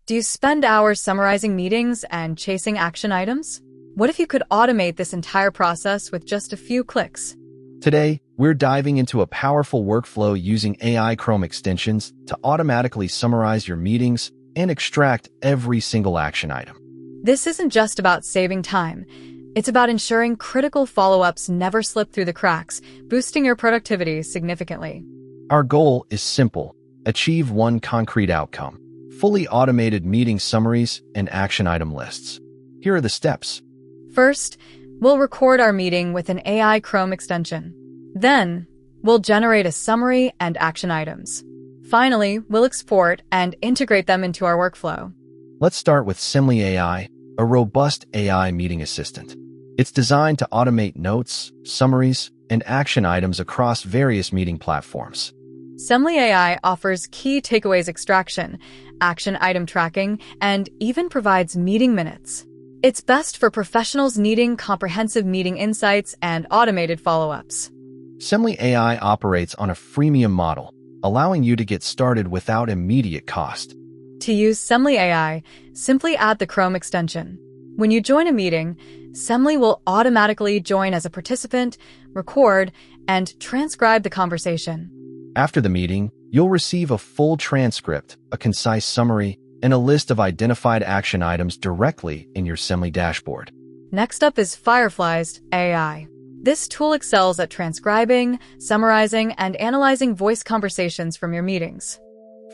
Do you spend hours summarizing meetings and chasing action items? What if you could automate this entire process with just a few clicks? Today, we're diving into a powerful workflow using AI Chrome extensions to automatically summarize your meetings and extract every single action item. This isn't just about saving time. It's about ensuring critical follow-ups never slip through the cracks, boosting your productivity significantly. Our goal is simple: achieve one concrete outcome: fully automated meeting summaries and action item lists. Here are the steps. First, we'll record our meeting with an AI Chrome extension. Then, we'll generate a summary and action items. Finally, we'll export and integrate them into our workflow. Let's start with Summaries AI, a robust AI meeting assistant. It's designed to automate notes, summaries, and action items across various meeting platforms. Summaries AI offers key takeaways extraction, action item tracking, and even provides meeting minutes. It's best for professionals needing comprehensive meeting insights and automated follow-ups. Summaries AI operates on a freemium model, allowing you to get started without immediate cost. To use Summaries AI, simply add the Chrome extension. When you join a meeting, Summaries will automatically join as a participant, record, and transcribe the conversation. After the meeting, you'll receive a full transcript, a concise summary, and a list of identified action items directly in your Summaries dashboard. Next up is Firefly's AI. This tool excels at transcribing, summarizing, and analyzing voice conversations from your meetings.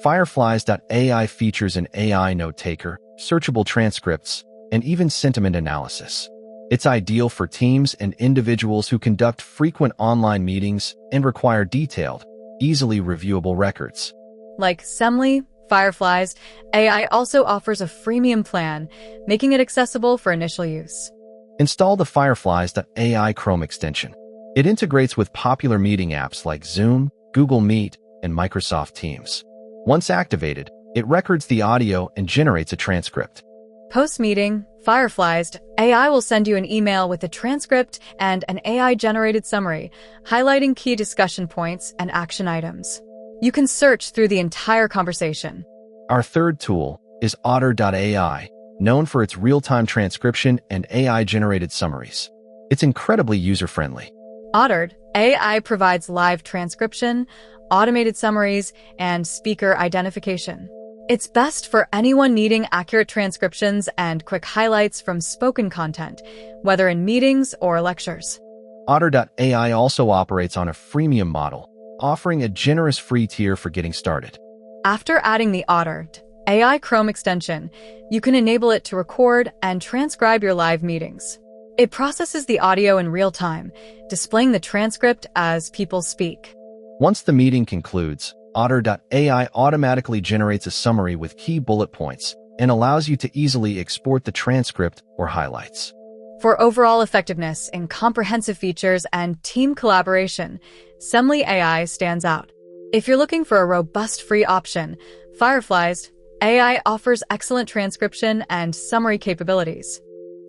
Fireflies.ai features an AI note-taker, searchable transcripts, and even sentiment analysis. It's ideal for teams and individuals who conduct frequent online meetings and require detailed, easily reviewable records. Like Summaries, Firefly's AI also offers a freemium plan, making it accessible for initial use. Install the Fireflies.ai Chrome extension. It integrates with popular meeting apps like Zoom, Google Meet, and Microsoft Teams. Once activated, it records the audio and generates a transcript. Post-meeting, Firefly's AI will send you an email with a transcript and an AI-generated summary, highlighting key discussion points and action items. You can search through the entire conversation. Our third tool is Otter.ai, known for its real-time transcription and AI-generated summaries. It's incredibly user-friendly. Otter.ai provides live transcription, automated summaries, and speaker identification. It's best for anyone needing accurate transcriptions and quick highlights from spoken content, whether in meetings or lectures. Otter.ai also operates on a freemium model, offering a generous free tier for getting started. After adding the Otter.ai Chrome extension, you can enable it to record and transcribe your live meetings. It processes the audio in real time, displaying the transcript as people speak. Once the meeting concludes, Otter.ai automatically generates a summary with key bullet points and allows you to easily export the transcript or highlights. For overall effectiveness in comprehensive features and team collaboration, Summaries AI stands out. If you're looking for a robust free option, Firefly's AI offers excellent transcription and summary capabilities.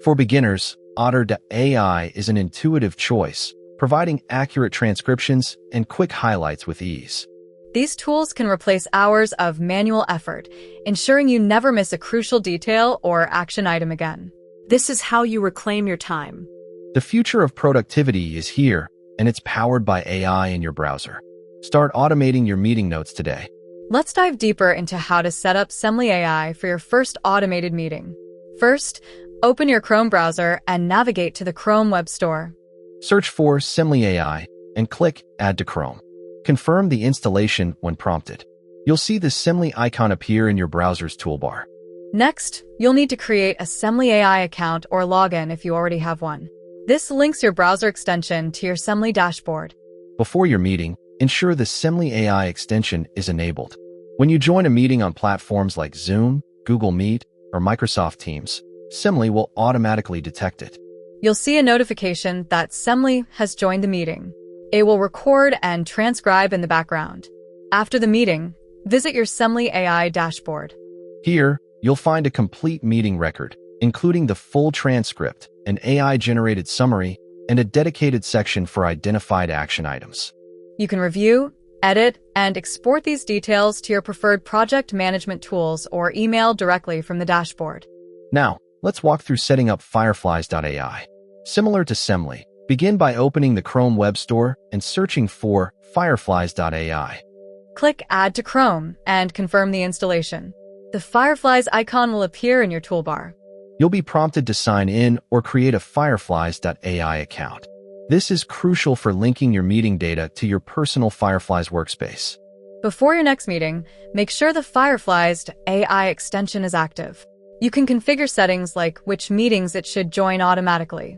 For beginners, Otter.ai is an intuitive choice, providing accurate transcriptions and quick highlights with ease. These tools can replace hours of manual effort, ensuring you never miss a crucial detail or action item again. This is how you reclaim your time. The future of productivity is here, and it's powered by AI in your browser. Start automating your meeting notes today. Let's dive deeper into how to set up Summaries AI for your first automated meeting. First, open your Chrome browser and navigate to the Chrome Web Store. Search for Summaries AI and click Add to Chrome. Confirm the installation when prompted. You'll see the Summaries icon appear in your browser's toolbar. Next, you'll need to create a Summaries AI account or login if you already have one. This links your browser extension to your Summaries dashboard. Before your meeting, ensure the Summaries AI extension is enabled. When you join a meeting on platforms like Zoom, Google Meet, or Microsoft Teams, Summaries will automatically detect it. You'll see a notification that Summaries has joined the meeting. It will record and transcribe in the background. After the meeting, visit your Summaries AI dashboard. Here, you'll find a complete meeting record, including the full transcript, an AI-generated summary, and a dedicated section for identified action items. You can review, edit, and export these details to your preferred project management tools or email directly from the dashboard. Now, let's walk through setting up Fireflies.ai. Similar to Summaries, begin by opening the Chrome Web Store and searching for Fireflies.ai. Click Add to Chrome and confirm the installation. The Fireflies icon will appear in your toolbar. You'll be prompted to sign in or create a Fireflies.ai account. This is crucial for linking your meeting data to your personal Fireflies workspace. Before your next meeting, make sure the Fireflies.ai extension is active. You can configure settings like which meetings it should join automatically.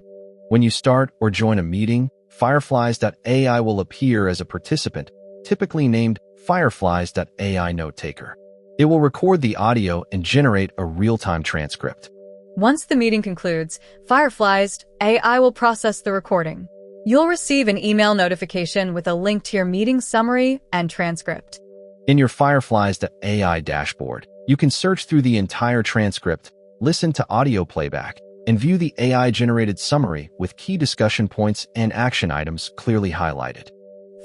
When you start or join a meeting, Fireflies.ai will appear as a participant, typically named Fireflies.ai note taker. It will record the audio and generate a real-time transcript. Once the meeting concludes, Fireflies.ai will process the recording. You'll receive an email notification with a link to your meeting summary and transcript. In your Fireflies.ai dashboard, you can search through the entire transcript, listen to audio playback, and view the AI-generated summary with key discussion points and action items clearly highlighted.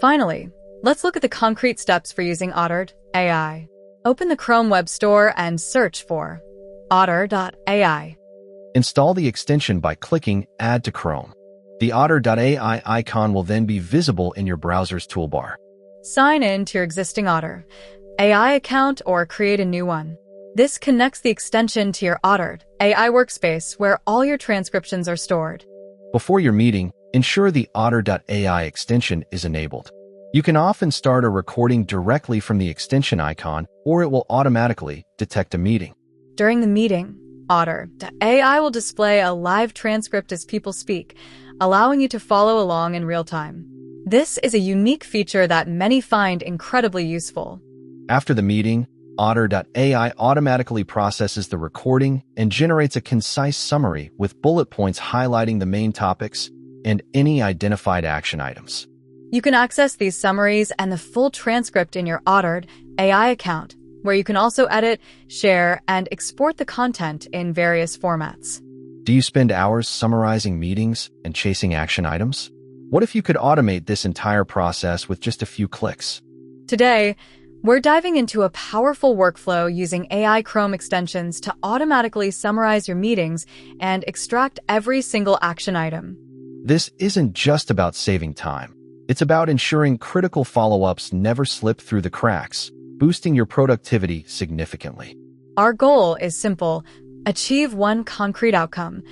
Finally, let's look at the concrete steps for using Otter.ai. Open the Chrome Web Store and search for Otter.ai. Install the extension by clicking Add to Chrome. The Otter.ai icon will then be visible in your browser's toolbar. Sign in to your existing Otter.ai account or create a new one. This connects the extension to your Otter.ai workspace where all your transcriptions are stored. Before your meeting, ensure the Otter.ai extension is enabled. You can often start a recording directly from the extension icon, or it will automatically detect a meeting. During the meeting, Otter.ai will display a live transcript as people speak, allowing you to follow along in real time. This is a unique feature that many find incredibly useful. After the meeting, Otter.ai automatically processes the recording and generates a concise summary with bullet points highlighting the main topics and any identified action items. You can access these summaries and the full transcript in your Otter.ai account, where you can also edit, share, and export the content in various formats. Do you spend hours summarizing meetings and chasing action items? What if you could automate this entire process with just a few clicks? Today, we're diving into a powerful workflow using AI Chrome extensions to automatically summarize your meetings and extract every single action item. This isn't just about saving time. It's about ensuring critical follow-ups never slip through the cracks, boosting your productivity significantly. Our goal is simple: achieve one concrete outcome,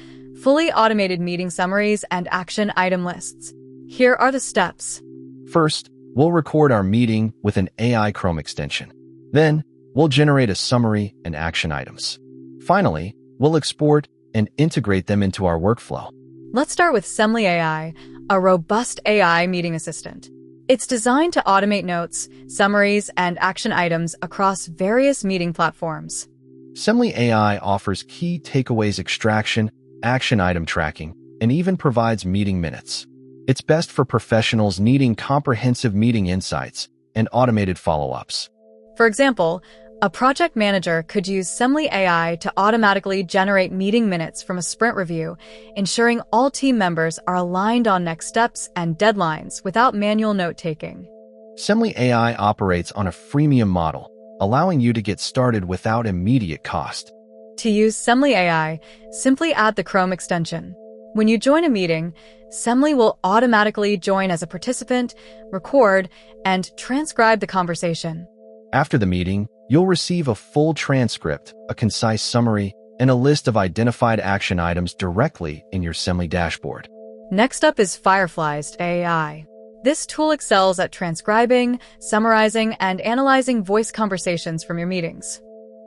fully automated meeting summaries and action item lists. Here are the steps. First, we'll record our meeting with an AI Chrome extension. Then, we'll generate a summary and action items. Finally, we'll export and integrate them into our workflow. Let's start with Summaries AI, a robust AI meeting assistant. It's designed to automate notes, summaries, and action items across various meeting platforms. Summaries AI offers key takeaways extraction, action item tracking, and even provides meeting minutes. It's best for professionals needing comprehensive meeting insights and automated follow-ups. For example, a project manager could use Summaries AI to automatically generate meeting minutes from a sprint review, ensuring all team members are aligned on next steps and deadlines without manual note-taking. Summaries AI operates on a freemium model, allowing you to get started without immediate cost. To use Summaries AI, simply add the Chrome extension. When you join a meeting, Summaries will automatically join as a participant, record, and transcribe the conversation. After the meeting, you'll receive a full transcript, a concise summary, and a list of identified action items directly in your Summaries dashboard. Next up is Fireflies.ai. This tool excels at transcribing, summarizing, and analyzing voice conversations from your meetings.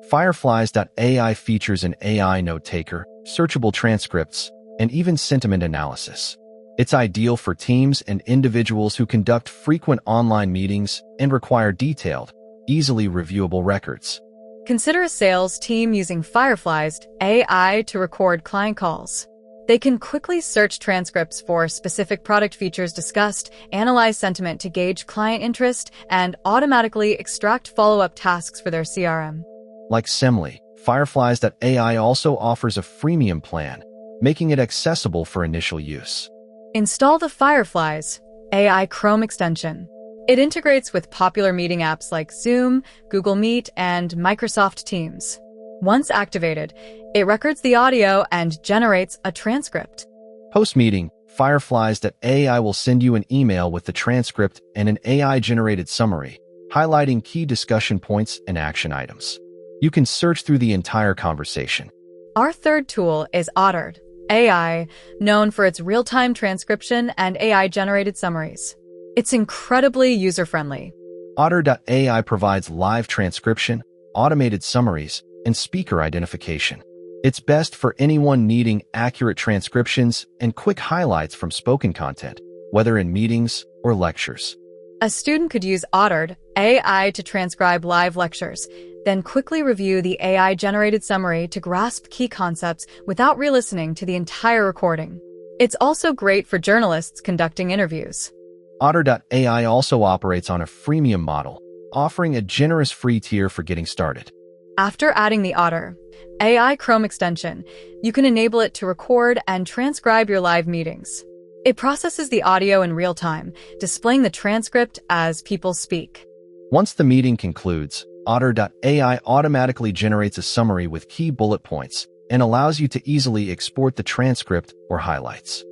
Fireflies.ai features an AI note taker, searchable transcripts, and even sentiment analysis. It's ideal for teams and individuals who conduct frequent online meetings and require detailed, easily reviewable records. Consider a sales team using Fireflies.ai to record client calls. They can quickly search transcripts for specific product features discussed, analyze sentiment to gauge client interest, and automatically extract follow-up tasks for their CRM. Like Summaries, Fireflies.ai also offers a freemium plan, making it accessible for initial use. Install the Fireflies.ai Chrome extension. It integrates with popular meeting apps like Zoom, Google Meet, and Microsoft Teams. Once activated, it records the audio and generates a transcript. Post-meeting, Fireflies.ai will send you an email with the transcript and an AI-generated summary, highlighting key discussion points and action items. You can search through the entire conversation. Our third tool is Otter AI, known for its real-time transcription and AI-generated summaries. It's incredibly user-friendly. Otter.ai provides live transcription, automated summaries, and speaker identification. It's best for anyone needing accurate transcriptions and quick highlights from spoken content, whether in meetings or lectures. A student could use Otter AI to transcribe live lectures, then quickly review the AI-generated summary to grasp key concepts without re-listening to the entire recording. It's also great for journalists conducting interviews. Otter.ai also operates on a freemium model, offering a generous free tier for getting started. After adding the Otter AI Chrome extension, you can enable it to record and transcribe your live meetings. It processes the audio in real time, displaying the transcript as people speak. Once the meeting concludes, Otter.ai automatically generates a summary with key bullet points and allows you to easily export the transcript or highlights.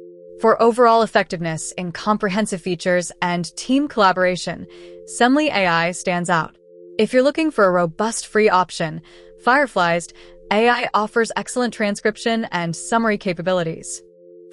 For overall effectiveness in comprehensive features and team collaboration, Summaries AI stands out. If you're looking for a robust free option, Fireflies AI offers excellent transcription and summary capabilities.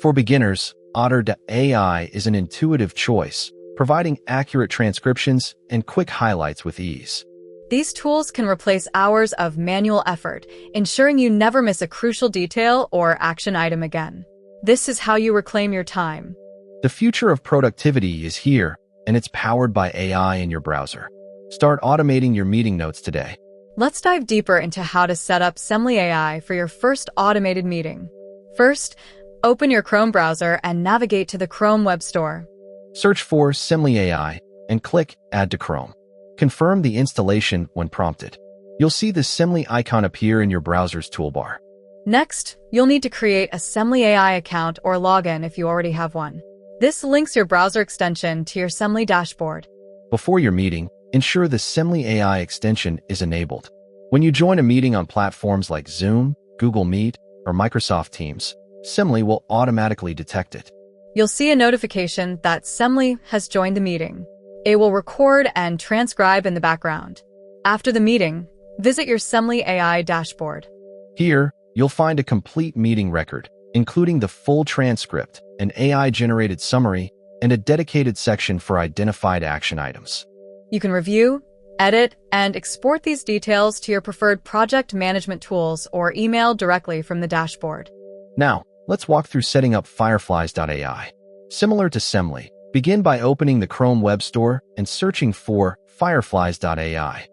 For beginners, Otter.ai is an intuitive choice, providing accurate transcriptions and quick highlights with ease. These tools can replace hours of manual effort, ensuring you never miss a crucial detail or action item again. This is how you reclaim your time. The future of productivity is here, and it's powered by AI in your browser. Start automating your meeting notes today. Let's dive deeper into how to set up Summaries AI for your first automated meeting. First, open your Chrome browser and navigate to the Chrome Web Store. Search for Summaries AI and click Add to Chrome. Confirm the installation when prompted. You'll see the Summaries icon appear in your browser's toolbar. Next, you'll need to create a Summaries AI account or login if you already have one. This links your browser extension to your Summaries dashboard. Before your meeting, ensure the Summaries AI extension is enabled. When you join a meeting on platforms like Zoom, Google Meet, or Microsoft Teams, Summaries will automatically detect it. You'll see a notification that Summaries has joined the meeting. It will record and transcribe in the background. After the meeting, visit your Summaries AI dashboard. Here, you'll find a complete meeting record, including the full transcript, an AI-generated summary, and a dedicated section for identified action items. You can review, edit, and export these details to your preferred project management tools or email directly from the dashboard. Now, let's walk through setting up Fireflies.ai. Similar to Summaries, begin by opening the Chrome Web Store and searching for Fireflies.ai.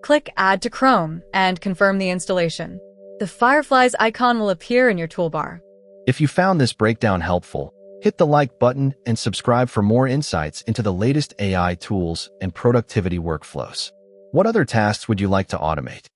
Click Add to Chrome and confirm the installation. The Fireflies icon will appear in your toolbar. If you found this breakdown helpful, hit the like button and subscribe for more insights into the latest AI tools and productivity workflows. What other tasks would you like to automate?